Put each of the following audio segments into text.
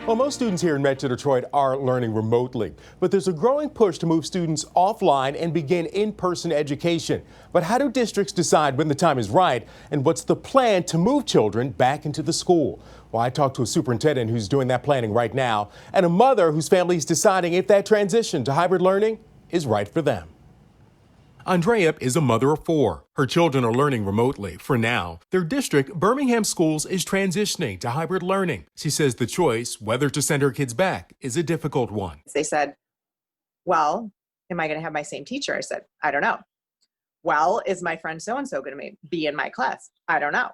Well, most students here in Metro Detroit are learning remotely, but there's a growing push to move students offline and begin in-person education. But how do districts decide when the time is right, and what's the plan to move children back into the school? Well, I talked to a superintendent who's doing that planning right now, and a mother whose family is deciding if that transition to hybrid learning is right for them. Andrea is a mother of 4. Her children are learning remotely for now. Their district, Birmingham Schools, is transitioning to hybrid learning. She says the choice, whether to send her kids back, is a difficult one. They said, well, am I going to have my same teacher? I said, I don't know. Well, is my friend so-and-so going to be in my class? I don't know.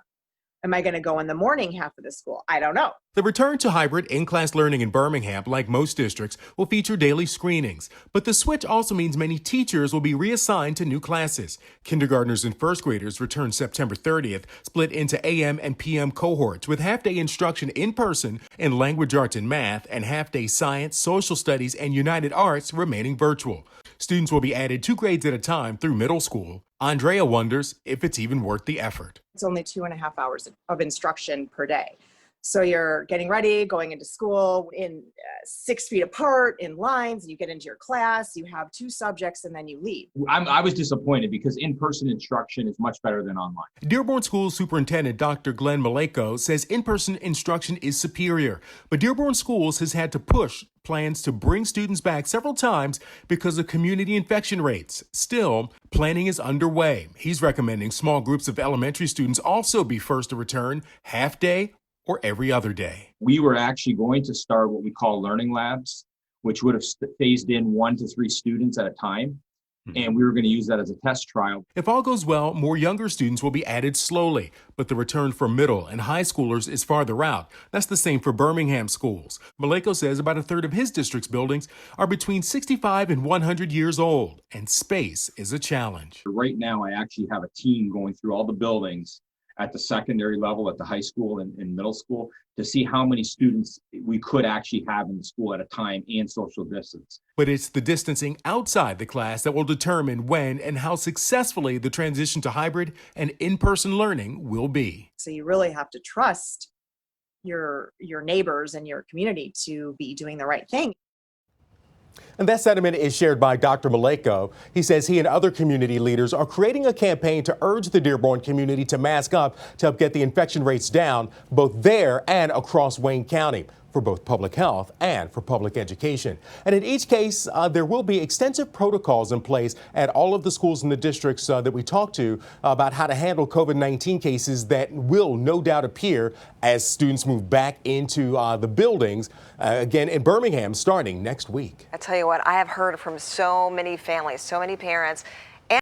Am I going to go in the morning half of the school? I don't know. The return to hybrid in-class learning in Birmingham, like most districts, will feature daily screenings. But the switch also means many teachers will be reassigned to new classes. Kindergartners and first graders return September 30th, split into AM and PM cohorts with half-day instruction in person in language arts and math, and half-day science, social studies, and united arts remaining virtual. Students will be added 2 grades at a time through middle school. Andrea wonders if it's even worth the effort. It's only 2.5 hours of instruction per day. So you're getting ready, going into school in 6 feet apart in lines, and you get into your class, you have 2 subjects, and then you leave. I was disappointed because in-person instruction is much better than online. Dearborn School Superintendent Dr. Glenn Maleko says in-person instruction is superior, but Dearborn Schools has had to push plans to bring students back several times because of community infection rates. Still, planning is underway. He's recommending small groups of elementary students also be first to return half-day or every other day. We were actually going to start what we call learning labs, which would have phased in 1 to 3 students at a time. And we were going to use that as a test trial. If all goes well, more younger students will be added slowly, but the return for middle and high schoolers is farther out. That's the same for Birmingham schools. Maleko says about a third of his district's buildings are between 65 and 100 years old, and space is a challenge. Right now, I actually have a team going through all the buildings at the secondary level, at the high school and middle school, to see how many students we could actually have in the school at a time and social distance. But it's the distancing outside the class that will determine when and how successfully the transition to hybrid and in-person learning will be. So you really have to trust your neighbors and your community to be doing the right thing. And that sentiment is shared by Dr. Maleko. He says he and other community leaders are creating a campaign to urge the Dearborn community to mask up to help get the infection rates down, both there and across Wayne County, for both public health and for public education. And in each case, there will be extensive protocols in place at all of the schools in the districts that we talked to about how to handle COVID-19 cases that will no doubt appear as students move back into the buildings, again in Birmingham, starting next week. I tell you what, I have heard from so many families, so many parents,